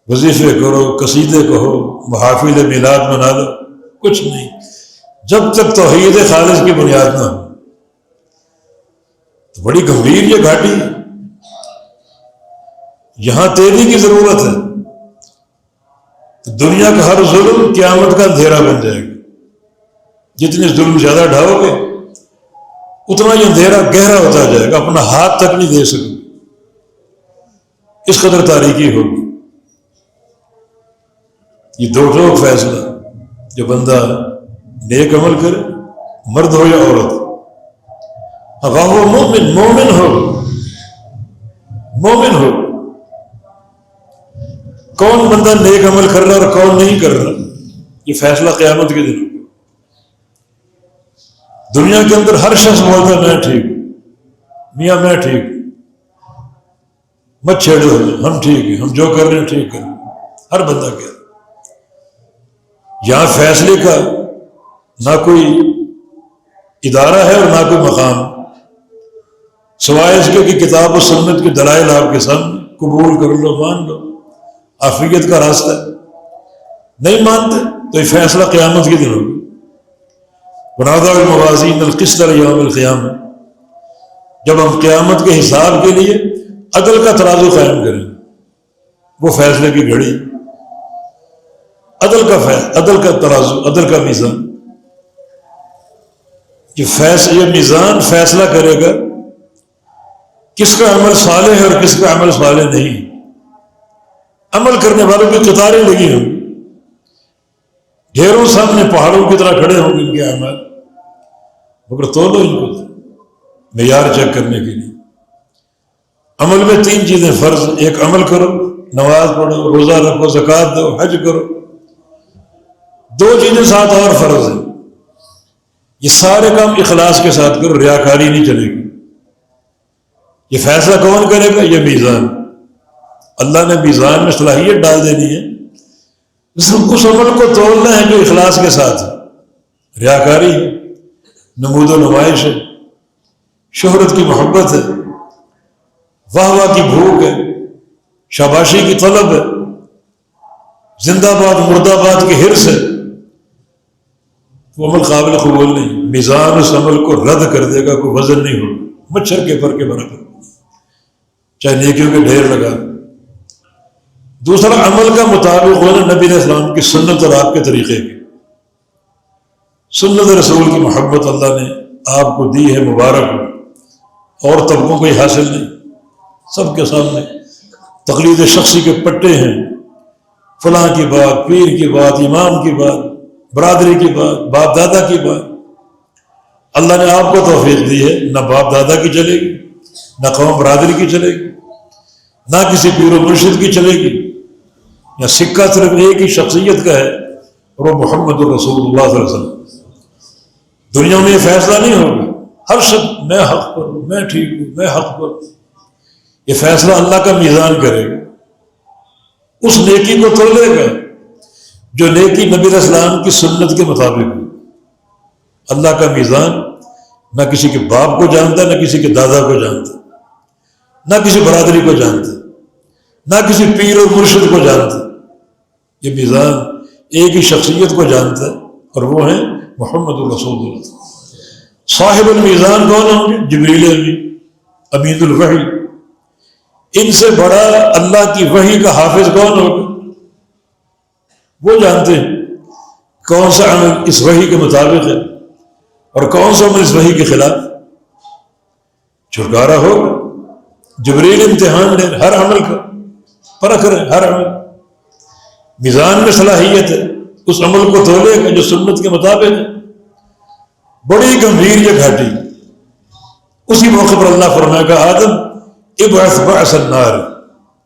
وظیفے کرو، قصیدے کہو، محافل میلاد منا لو، کچھ نہیں جب تک توحید خالص کی بنیاد نہ ہو. تو بڑی گمبھیر یہ گھاٹی ہے. یہاں تیزی کی ضرورت ہے. دنیا کا ہر ظلم قیامت کا اندھیرا بن جائے گا. جتنے ظلم زیادہ ڈھاؤ گے اتنا یہ اندھیرا گہرا ہوتا جائے گا، اپنا ہاتھ تک نہیں دے سکے، اس قدر تاریکی ہوگی. یہ دو ٹوک فیصلہ، جو بندہ نیک عمل کرے، مرد ہو یا عورت، اگر وہ مومن ہو. کون بندہ نیک عمل کر رہا اور کون نہیں کر رہا، یہ فیصلہ قیامت کے دن. دنیا کے اندر ہر شخص بولتا ہے میں ٹھیک ہوں، میاں میں ٹھیک ہوں، مت چھیڑو، ہم ٹھیک ہیں، ہم جو کر رہے ہیں ٹھیک کر رہے ہیں. ہر بندہ کہہ رہا. یہاں فیصلے کا نہ کوئی ادارہ ہے اور نہ کوئی مقام، سوائے اس کے کہ کتاب و سنت کے دلائل آپ کے سامنے، قبول کر لو، مان لو، عافیت کا راستہ ہے. نہیں مانتے تو یہ فیصلہ قیامت کے دن ہوگا. ونضع الموازین القسط لیوم القیامہ، جب ہم قیامت کے حساب کے لیے عدل کا ترازو قائم کریں، وہ فیصلے کی گھڑی، عدل کا ترازو، عدل کا میزان. یہ میزان فیصلہ کرے گا کس کا عمل صالح ہے اور کس کا عمل صالح نہیں. عمل کرنے والوں کی قطاریں لگی ہوں، ڈھیروں سامنے پہاڑوں کی طرح کھڑے ہوں گے ان کے اعمال، مگر تولو ان کو معیار چیک کرنے کے لیے. عمل میں 3 چیزیں فرض، ایک عمل کرو، نماز پڑھو، روزہ رکھو، زکوٰۃ دو، حج کرو. 2 چیزیں ساتھ اور فرض ہیں. یہ سارے کام اخلاص کے ساتھ کرو، ریاکاری نہیں چلے گی. یہ فیصلہ کون کرے گا؟ یہ میزان. اللہ نے میزان میں صلاحیت ڈال دینی ہے، اس عمل کو تولنا ہے جو اخلاص کے ساتھ ہے. ریاکاری ہے، نمود و نمائش ہے، شہرت کی محبت ہے، واہ واہ کی بھوک ہے، شاباشی کی طلب ہے، زندہ باد مردہ باد کی حرص ہے، وہ عمل قابل قبول نہیں. میزان اس عمل کو رد کر دے گا، کوئی وزن نہیں ہوگا، مچھر کے پر کے برابر، چاہے نیکیوں کے ڈھیر لگا. دوسرا، عمل کا مطابق ہونا نبی علیہ السلام کی سنت اور آپ کے طریقے کی. سنت رسول کی محبت اللہ نے آپ کو دی ہے، مبارک ہو. اور طبقوں کو یہ حاصل نہیں. سب کے سامنے تقلید شخصی کے پٹے ہیں، فلاں کی بات، پیر کی بات، امام کی بات، برادری کی بات، باپ دادا کی بات. اللہ نے آپ کو توفیق دی ہے، نہ باپ دادا کی چلے گی، نہ قوم برادری کی چلے گی، نہ کسی پیر و مرشد کی چلے گی. یا سکہ صرف ایک ہی شخصیت کا ہے اور وہ محمد الرسول اللہ صلی اللہ علیہ وسلم. دنیا میں یہ فیصلہ نہیں ہوگا ہر شخص میں حق پر ہوں، میں ٹھیک ہوں، میں حق پر ہوں. یہ فیصلہ اللہ کا میزان کرے گا. اس نیکی کو تولے گا جو نیکی نبی علیہ السلام کی سنت کے مطابق ہے. اللہ کا میزان نہ کسی کے باپ کو جانتا، نہ کسی کے دادا کو جانتا، نہ کسی برادری کو جانتا، نہ کسی پیر اور مرشد کو جانتا. یہ میزان ایک ہی شخصیت کو جانتا ہے اور وہ ہے محمد الرسول اللہ. صاحب المیزان کون ہوں گے؟ جبریل امین الوحی. ان سے بڑا اللہ کی وحی کا حافظ کون ہوگا؟ وہ جانتے ہیں کون سا عمل اس وحی کے مطابق ہے اور کون سا عمل اس وحی کے خلاف. چھٹکارا ہوگا. جبریل امتحان لے ہر عمل کا، پرکھ رہے ہر عمل. میزان میں صلاحیت ہے، اس عمل کو تولے گا جو سنت کے مطابق ہے. بڑی گمبھیر یہ گھاٹی. اسی موقع پر اللہ فرمائے گا آدم ابعث بعث النار.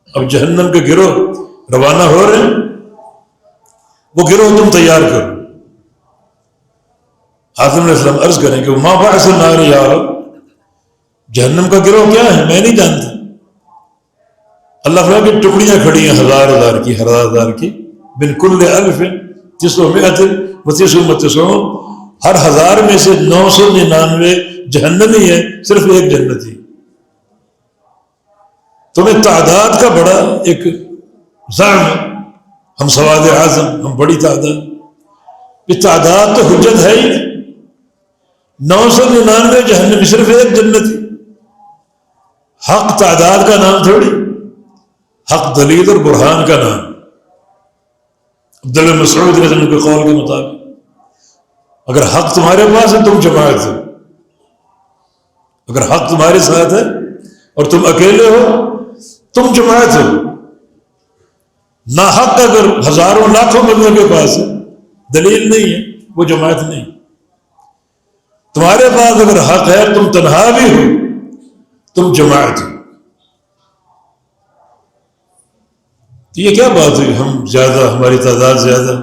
اب جہنم کے گروہ روانہ ہو رہے ہیں، وہ گروہ تم تیار کرو. آدم علیہ السلام عرض کریں کہ ما بعث النار یا رب، جہنم کا گروہ کیا ہے میں نہیں جانتا. اللہ فرمائے کہ ٹکڑیاں کھڑی ہیں ہزار کی، ہزار کی، من کل الف 999 ہر ہزار میں سے 999 جہنمی ہے، صرف ایک جنتی. تمہیں تعداد کا بڑا ایک زعم ہے، ہم سواد اعظم، ہم بڑی تعداد. یہ تعداد تو حجت ہے ہی نہیں. 999 جہنمی، صرف ایک جنتی. حق تعداد کا نام تھوڑی، حق دلیل اور برہان کا نام. عبداللہ مسعود رضی اللہ عنہ کے قول کے مطابق اگر حق تمہارے پاس ہے تم جماعت ہو، اگر حق تمہارے ساتھ ہے اور تم اکیلے ہو تم جماعت ہو. نہ حق اگر ہزاروں لاکھوں بندوں کے پاس ہے، دلیل نہیں ہے، وہ جماعت نہیں. تمہارے پاس اگر حق ہے تم تنہا بھی ہو تم جماعت ہو. تو یہ کیا بات ہوئی ہم زیادہ، ہماری تعداد زیادہ،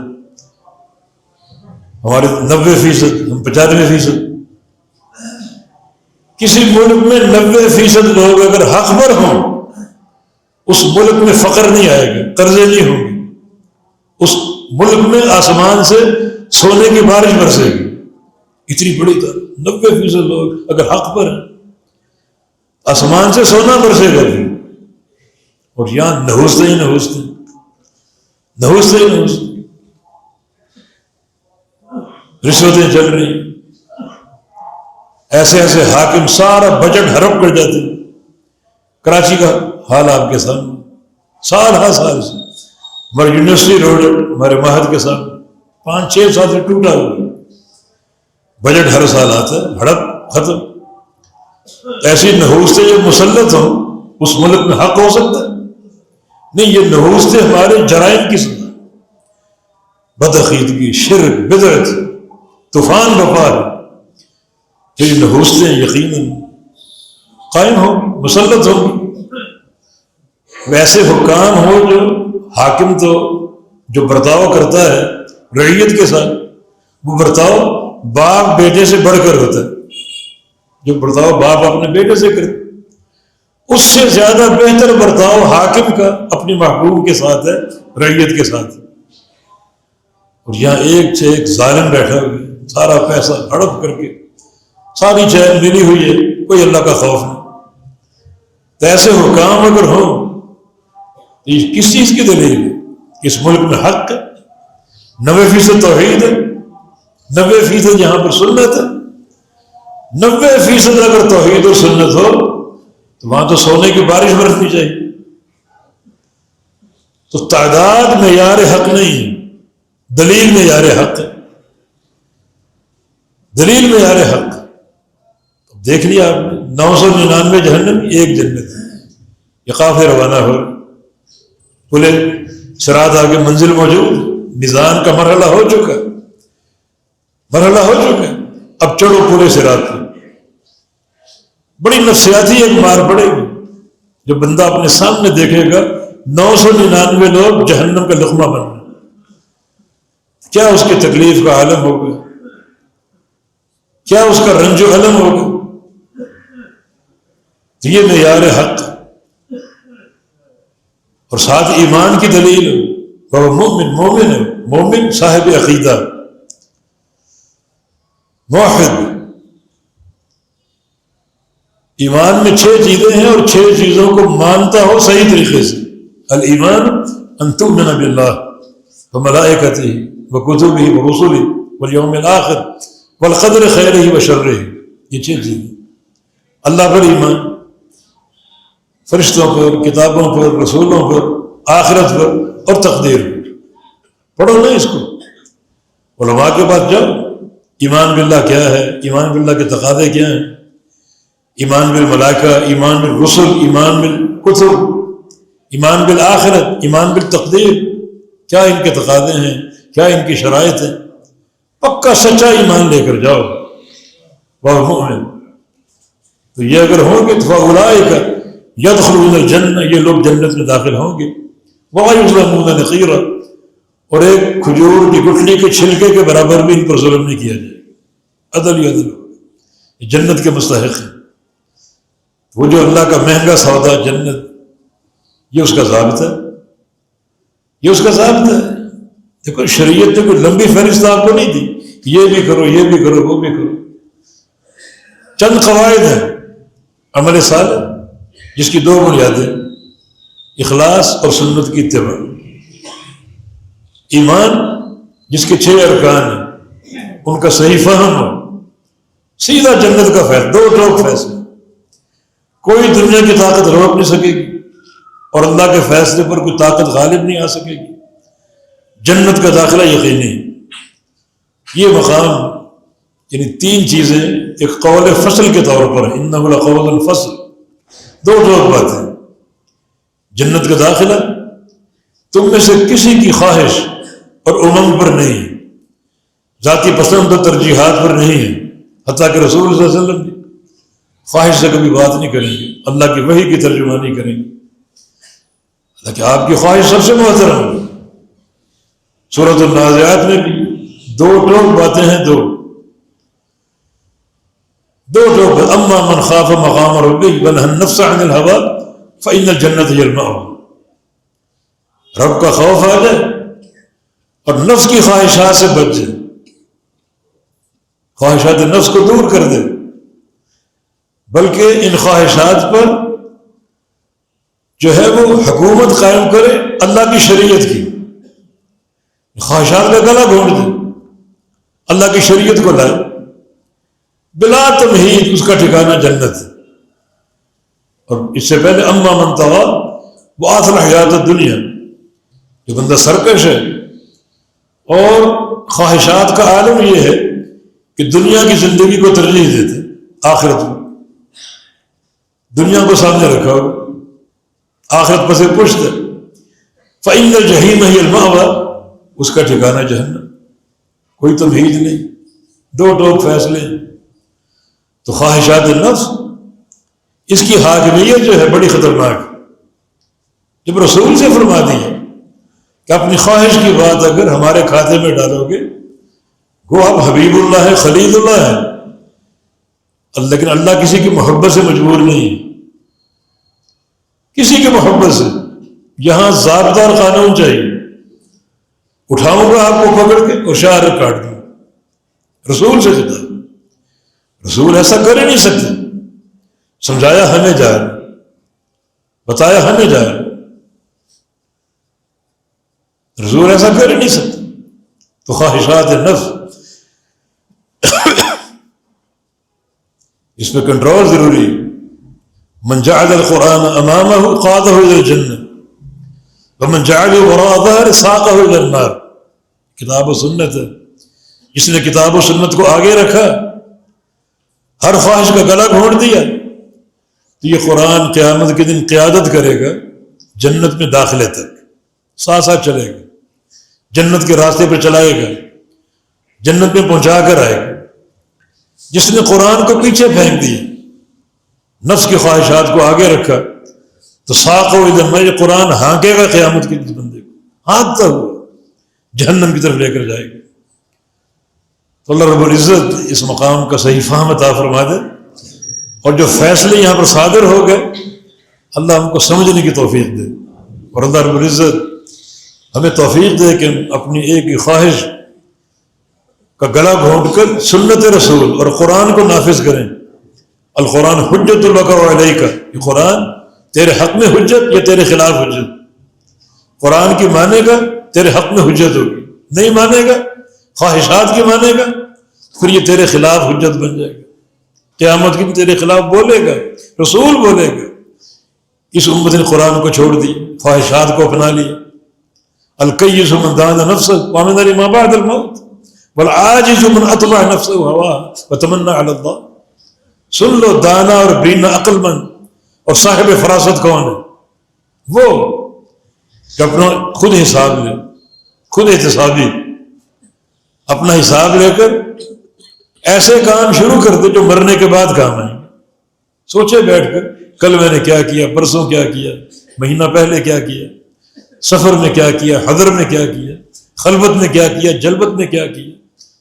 ہمارے 90%، ہم 95%. کسی ملک میں 90% لوگ اگر حق پر ہوں اس ملک میں فقر نہیں آئے گا، قرضے نہیں ہوں گے. اس ملک میں آسمان سے سونے کی بارش برسے گی. اتنی بڑی 90% لوگ اگر حق پر ہیں آسمان سے سونا برسے گا. اور یہاں نہوستے ہی نہوستے. رشوتیں چل رہی، ایسے ایسے حاکم سارا بجٹ ہڑپ کر جاتے. کراچی کا حال آپ کے سامنے، سال ہر سال سے ہمارے یونیورسٹی روڈ ہمارے ماہد کے سامنے 5-6 سال سے ٹوٹا ہوا. بجٹ ہر سال آتا ہے، ہڑپ ختم. ایسی نحوستے جو مسلط ہوں اس ملک میں حق ہو سکتا ہے؟ نہیں. یہ نحوستے ہمارے جرائم کی سزا، بدعقیدگی، شرک، بدعت، طوفان بپا ہے. یہ نحوستے یقیناً قائم ہوں، مسلط ہوں. ویسے حکام ہو جو حاکم تو جو برتاؤ کرتا ہے رعیت کے ساتھ، وہ برتاؤ باپ بیٹے سے بڑھ کر ہوتا ہے. جو برتاؤ باپ اپنے بیٹے سے کرتے اس سے زیادہ بہتر برتاؤ حاکم کا اپنی محبوب کے ساتھ ہے، رعیت کے ساتھ. اور یہاں ایک سے ایک ظالم بیٹھا ہوا ہے، سارا پیسہ ہڑپ کر کے، ساری چین ملی ہوئی ہے، کوئی اللہ کا خوف نہیں. تو ایسے حکام اگر ہوں تو یہ کس چیز کی دلیل ہے؟ اس ملک میں حق ہے، 90% توحید ہے، 90% یہاں پر سنت ہے. 90% اگر توحید اور سنت ہو تو وہاں تو سونے کی بارش برسنی چاہیے. تو تعداد معیار حق نہیں ہے، دلیل معیار حق ہے. دلیل معیار حق. دیکھ لیا آپ نے 999 جہنم، ایک جنت. یہ قافلے روانہ ہو، پلے صراط آگے منزل موجود، میزان کا مرحلہ ہو چکا، اب چڑھو پورے صراط پہ. بڑی نفسیاتی ایک مار پڑے گی جو بندہ اپنے سامنے دیکھے گا 999 لوگ جہنم کا لقمہ بن رہے ہیں. کیا اس کی تکلیف کا عالم ہوگا، کیا اس کا رنج و الم ہوگا. تو یہ معیار حق اور ساتھ ایمان کی دلیل وہ مومن ہے، مومن صاحب عقیدہ، موحد. ایمان میں 6 چیزیں ہیں اور 6 چیزوں کو مانتا ہو صحیح طریقے سے. الایمان ان تؤمن باللہ وملائکتہ وکتبہ ورسلہ والیوم الآخر والقدر خیرہ وشرہ. یہ 6 چیزیں. اللہ پر ایمان، فرشتوں پر، کتابوں پر، رسولوں پر، آخرت پر اور تقدیر پر. پڑھو نا اس کو، علماء کے پاس جاؤ. ایمان باللہ کیا ہے، ایمان باللہ کے تقاضے کیا ہیں، ایمان بالملائکہ، ایمان بالرسل، ایمان بالکتب، ایمان بالآخرت، ایمان بالتقدیر، کیا ان کے تقاضے ہیں، کیا ان کی شرائط ہیں، پکا سچا ایمان لے کر جاؤ وہ مومن۔ تو یہ اگر ہوں گے تو فاولئک یدخلون الجنہ، یہ لوگ جنت میں داخل ہوں گے، ولا یظلمون نقیرا، اور ایک کھجور کی گٹھلی کے چھلکے کے برابر بھی ان پر ظلم نہیں کیا جائے گا، عدل ہی عدل ہوگا، یہ جنت کے مستحق ہیں۔ وہ جو اللہ کا مہنگا سودا جنت، یہ اس کا ضابطہ ہے، یہ اس کا ضابطہ ہے۔ دیکھو شریعت نے کوئی لمبی فہرست آپ کو نہیں دی کہ یہ بھی کرو، یہ بھی کرو، وہ بھی کرو، چند قواعد ہیں عمل صالح جس کی دو بنیادیں، اخلاص اور سنت کی اتباع، ایمان جس کے 6 ارکان ہیں ان کا صحیح فہم ہو، سیدھا جنت کا فیصلہ، دو ٹوک فیصلہ، کوئی دنیا کی طاقت روک نہیں سکے گی اور اللہ کے فیصلے پر کوئی طاقت غالب نہیں آ سکے گی، جنت کا داخلہ یقینی۔ یہ مقام یعنی 3 چیزیں ایک قول فصل کے طور پر، انہ لقول فصل، دو ٹوک باتیں، جنت کا داخلہ تم میں سے کسی کی خواہش اور امنگ پر نہیں ہے، ذاتی پسند اور ترجیحات پر نہیں ہے، حتیٰ کہ رسول صلی اللہ علیہ وسلم بھی خواہش سے کبھی بات نہیں کریں گے، اللہ کی وحی کی ترجمانی کریں گے، حالانکہ آپ کی خواہش سب سے محترم ہے۔ سورۃ النازعات میں بھی دو ٹوک باتیں ہیں، دو ٹوک، اما من خاف مقام ربہ ونہى النفس عن الہویٰ فإن الجنۃ ہی المأویٰ، رب کا خوف آ جائے اور نفس کی خواہشات سے بچ جائے، خواہشات نفس کو دور کر دے، بلکہ ان خواہشات پر جو ہے وہ حکومت قائم کرے اللہ کی شریعت کی، خواہشات کا گلا گھونٹ دے، اللہ کی شریعت کو لائے بلا تمہید، اس کا ٹھکانہ جنت ہے۔ اور اس سے پہلے اما من طغیٰ وآثر الحیات الدنیا، جو بندہ سرکش ہے اور خواہشات کا عالم یہ ہے کہ دنیا کی زندگی کو ترجیح دیتے، آخرت میں دنیا کو سامنے رکھا ہو، آخرت پسے پشت ہے، فإن الجحیم ہی المأویٰ، اس کا ٹھکانہ جہنم، کوئی تمہید نہیں، دو ٹوک فیصلے۔ تو خواہشات نفس، اس کی حاکمیت جو ہے بڑی خطرناک ہے۔ جب رسول سے فرما دیا کہ اپنی خواہش کی بات اگر ہمارے کھاتے میں ڈالو گے، گو آپ حبیب اللہ ہے، خلیل اللہ ہے، لیکن اللہ کسی کی محبت سے مجبور نہیں، کسی کی محبت سے، یہاں ضابطہ قانون چاہیے، اٹھاؤں گا آپ کو پکڑ کے اور شہر کاٹ دوں، رسول سے خطاب، رسول ایسا کر ہی نہیں سکتے، سمجھایا ہمیں جا رہا، بتایا ہمیں جا رہا، رسول ایسا کر ہی نہیں سکتے۔ تو خواہشات نفس، اس پہ کنٹرول ضروری ہے۔ من جعل القرآن امامہ قادہ الی الجنہ ومن جعلہ وراء ظہرہ ساقہ الی النار، کتاب و سنت ہے، جس نے کتاب و سنت کو آگے رکھا، ہر خواہش کا گلا گھونٹ دیا، تو یہ قرآن قیامت کے دن قیادت کرے گا جنت میں داخلے تک، ساتھ ساتھ چلے گا، جنت کے راستے پہ چلائے گا، جنت میں پہنچا کر آئے گا۔ جس نے قرآن کو پیچھے پھینک دیا، نفس کی خواہشات کو آگے رکھا، تو ساق و ادھر میں قرآن ہانکے گا قیامت کے بندے کو، ہانکتا ہوا جہنم کی طرف لے کر جائے گا۔ تو اللہ رب العزت اس مقام کا صحیح فہم عطا فرما دے، اور جو فیصلے یہاں پر صادر ہو گئے اللہ ہم کو سمجھنے کی توفیق دے، اور اللہ رب العزت ہمیں توفیق دے کہ ہم اپنی ایک ہی خواہش کا گلا گھونٹ کر سنت رسول اور قرآن کو نافذ کریں۔ القرآن حجت لک و علیک، یہ قرآن تیرے حق میں حجت یا تیرے خلاف حجت، قرآن کی مانے گا تیرے حق میں حجت ہوگی، نہیں مانے گا خواہشات کی مانے گا پھر یہ تیرے خلاف حجت بن جائے گا، قیامت کی بھی تیرے خلاف بولے گا، رسول بولے گا۔ اس امت نے قرآن کو چھوڑ دی، خواہشات کو اپنا لیا۔ الکیس من دان نفسہ وعمل لما بعد الموت والعاجز من اتبع نفسہ ہواہ وتمنى علی اللہ۔ سن لو دانا اور بینا عقل مند اور صاحب فراست کون ہے؟ وہ کہ اپنا خود حساب لے، خود احتسابی، اپنا حساب لے کر ایسے کام شروع کر دے جو مرنے کے بعد کام آئیں گے۔ سوچے بیٹھ کر کل میں نے کیا کیا، پرسوں کیا کیا، مہینہ پہلے کیا کیا، سفر میں کیا کیا، حضر میں کیا کیا، خلوت میں کیا کیا، جلوت میں کیا کیا،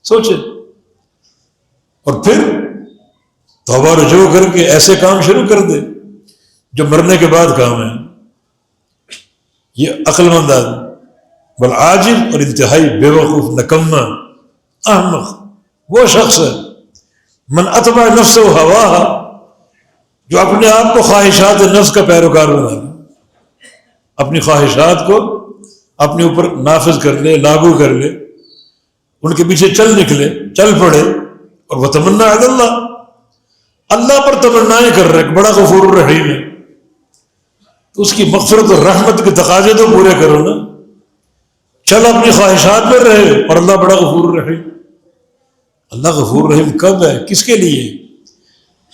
سوچے، اور پھر توبہ رجوع کر کے ایسے کام شروع کر دے جو مرنے کے بعد کام آئیں۔ یہ عقل مند آدمی، بل عاجز اور انتہائی بے وقوف، نکما، احمق وہ شخص ہے من اتبع نفس و ہواہا، جو اپنے آپ کو خواہشات نفس کا پیروکار بنا لے، اپنی خواہشات کو اپنے اوپر نافذ کر لے، لاگو کر لے، ان کے پیچھے چل نکلے، چل پڑے، اور وہ تمنا علی اللہ، اللہ پر تمنائیں کر رہے، بڑا غفور الرحیم ہے، تو اس کی مغفرت اور رحمت کے تقاضے تو پورے کرو نا۔ چل اپنی خواہشات پر رہے اور اللہ بڑا غفور الرحیم۔ اللہ غفور رحیم کب ہے، کس کے لیے؟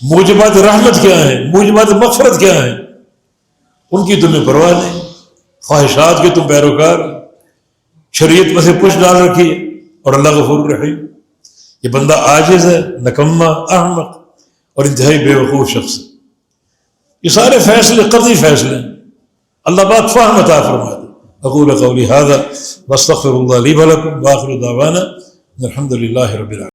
موجبات رحمت کیا ہیں، موجبات مغفرت کیا ہیں، ان کی تمہیں پرواہ نہیں، خواہشات کے تم پیروکار، شریعت میں سے پوچھ ڈال رکھی ہے، اور اللہ غفور رحیم۔ یہ بندہ عاجز ہے، نکما، احمق اور انتہائی بے وقوف شخص ہے۔ یہ سارے فیصلے قطعی فیصلے ہیں، اللہ پاک فہم عطا فرما دے۔ اقول قولی ھذا واستغفر اللہ لی ولکم، وآخر دعوانا الحمد للہ رب العالمین۔